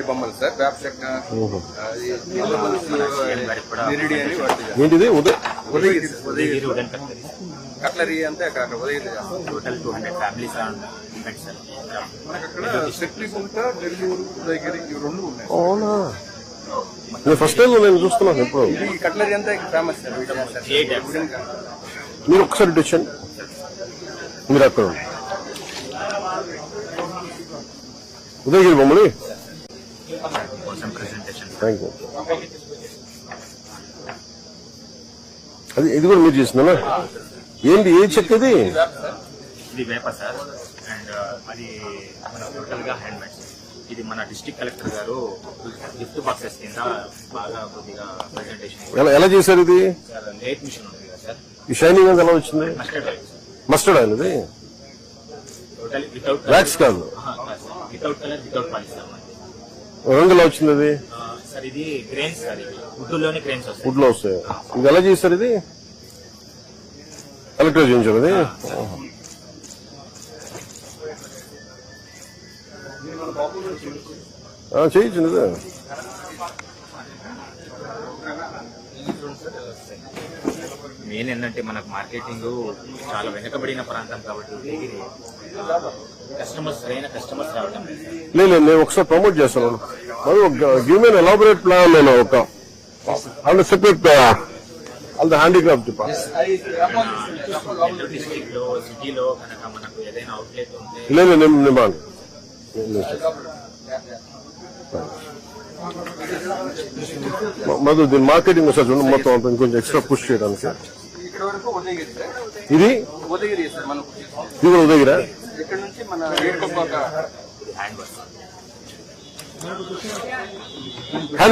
బొమ్మలు సార్ వేప చెక్క ఏంటిది ఉదయగిరి కట్లరీ అంతే ఉదయగిరి టోటల్ 200 ఫ్యామిలీస్ మనకు అక్కడ శక్తిగుంట నెల్లూరు ఉదయగిరి ఇవి రెండు ఉన్నాయి. అవునా, నేను ఫస్ట్ టైం నేను చూస్తున్నాను. ఎప్పుడు ఈ కట్లరీ అంతా ఫేమస్ సార్. మీరు ఒకసారి ఇటు వచ్చండి, మీరు అక్కడ ఉదయగిరి బొమ్మని. Thank you. అది ఇది కూడా మీరు చేసిందా? ఏంటి ఏ చెక్క ఇది? ఇది వేప సార్. అండ్ అది మన టోటల్ గా హ్యాండ్ మేడ్. ఇది మన డిస్ట్రిక్ట్ కలెక్టర్ గారు గిఫ్ట్ బాక్సెస్ కింద బాగా కొద్దిగా ప్రెజెంటేషన్ ఎలా చేశారు ఇది? లేట్ మిషన్ ఉంది కదా సార్, ఈ షైనింగ్ అంతా ఎలా వచ్చింది? మస్టర్డ్ ఆయిల్ ఇది, టోటల్ వితౌట్ వ్యాక్స్ కాదు, without colour without polish sir. రంగు ఎలా వచ్చింది అది? సార్ ఇది గ్రెయిన్స్ సార్, వుడ్లోనే గ్రెయిన్స్ వస్తాయి. వుడ్ లో వస్తాయి. ఇది ఎలా చేశారు? ఇది కలెక్టర్ చేయించారు అది. చేయించింది ఇది. మెయిన్ ఏంటంటే మనకు మార్కెటింగ్ చాలా వెనకబడిన ప్రాంతం కాబట్టి కస్టమర్స్ సరైన కస్టమర్స్ రావడం లేదు. నేను ఒకసారి ప్రమోట్ చేస్తాను. Give me elaborate plan. నేను ఒక separate all the handicraft district లో సిటీలో కనుక మనకు ఏదైనా అవుట్లెట్ ఉంటే లేదు నేను మధు దీని మార్కెటింగ్ ఒకసారి చూడండి, మొత్తం అంతా ఇంకొంచెం ఎక్స్ట్రా పుష్ చేయడానికి. ఇక్కడ వరకు ఉదయగిరి సార్. ఇది ఉదయగిరి సార్. మనకు ఇది కూడా ఉదయగిరా? ఇక్కడ నుంచి మన ఏడుకొండ హ్యాండ్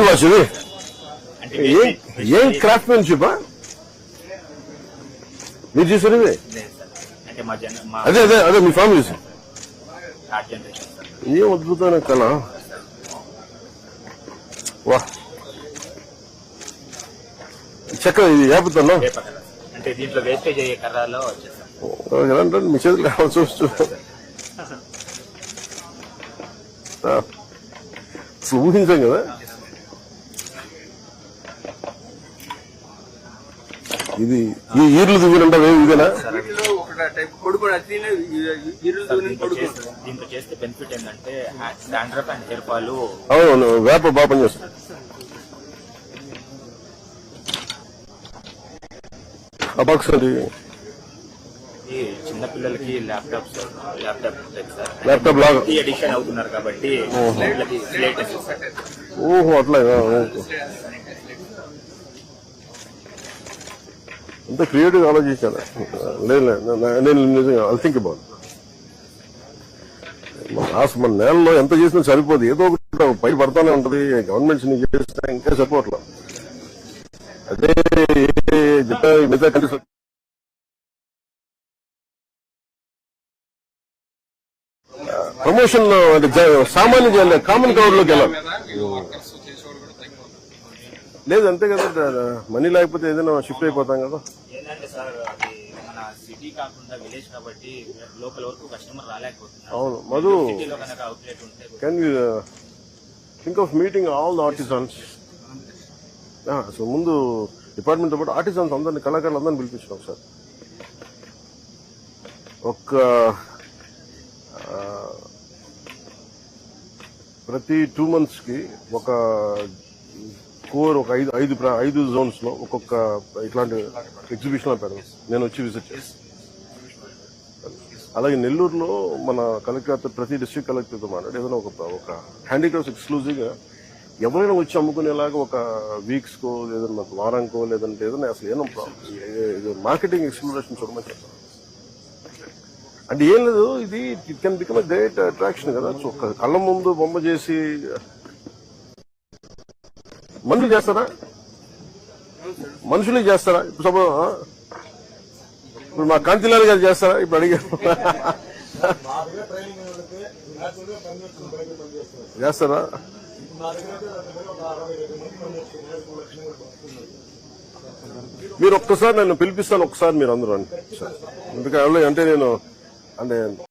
వాష్. ఇది ఏం క్రాఫ్ట్ మ్యాన్షిప్ మీరు చేశారు ఇది? అంటే మా అదే అదే అదే మీ ఫ్యామిలీ థర్డ్ జనరేషన్ సార్. ఏం అద్భుతమైన కళ. వా, చెక్క ఇది ఏపుతాను. అంటే దీంట్లో వేస్టేజ్ అయ్యే కర్రాలో వచ్చేస్తాం. ఎలా అంటే మీ చేతులు కావాల్సి వస్తూ అసలు ఊహించాం కదా. ఇది ఈ ఈర్లు దిగునంటే ఇదేనా? దీంతో చేస్తే బెనిఫిట్ ఏంటంటే డాండ్రఫ్ అండ్ హెయిర్ ఫాల్. అవును, వేప బాగా పనిచేస్తుంది. ఆ బాక్స్ అది చిన్నపిల్లలకి ల్యాప్టాప్ లాగా ఎడిషన్ అవుతున్నారు కాబట్టి. ఓహో అట్లా అంత క్రియేటివ్ ఆలోచించాను. లేదు నేను నిజంగా ఐ థింక్ అబౌట్ మన నేలలో ఎంత చేసినా సరిపోదు, ఏదో ఒకటి పై పడతానే ఉంటది. గవర్నమెంట్స్ చేస్తే ఇంకా సరిపోవట్లేదు. అదే మిగతా కంట్రీస్ ప్రమోషన్ అంటే సామాన్య కామన్ క్రౌడ్ లోకి వెళ్ళాలి. లేదు అంతే కదా, మనీ లేకపోతే ఏదైనా షిఫ్ట్ అయిపోతాం కదా. ఏంటంటే సార్ అది మన సిటీ కాకుండా విలేజ్ కాబట్టి లోకల్ వరకు కస్టమర్ రాలేకపోతున్నారు. అవును మధు, సిటీలో కనుక అవుట్లెట్ ఉంటే can you think of meeting all the artisans? So ముందు డిపార్ట్మెంట్ తో పాటు ఆర్టిజన్స్ అందరినీ, కళాకారులు అందరినీ పిలిపించినాం సార్. ప్రతి 2 months కి ఒక కోర్, ఒక 5 zones లో ఒక్కొక్క ఇట్లాంటి ఎగ్జిబిషన్ పెడదాం. నేను వచ్చి విజిట్ చేస్తాను. అలాగే నెల్లూరులో మన కలెక్టర్, ప్రతి డిస్ట్రిక్ట్ కలెక్టర్తో మాట్లాడి ఏదైనా ఒక హ్యాండీక్రాఫ్ట్స్ ఎక్స్క్లూజివ్ గా ఎవరైనా వచ్చి అమ్ముకునేలాగా ఒక వీక్స్ కో లేదన్నా వారానికో లేదంటే ఏదైనా అసలు ఏదో మార్కెటింగ్ ఎక్స్ప్లోరేషన్ చూడమని చెప్తాను. అంటే ఏం లేదు, ఇది it can become a great attraction కదా. కళ్ళ ముందు బొమ్మ చేసి మనుషులు చేస్తారా? మనుషులే చేస్తారా? ఇప్పుడు మా కాంతిలాల్ గారు చేస్తారా? ఇప్పుడు అడిగా చేస్తారా? మీరు ఒక్కసారి నన్ను పిలిపిస్తాను, ఒక్కసారి మీరు అందరూ అంటే నేను అంటే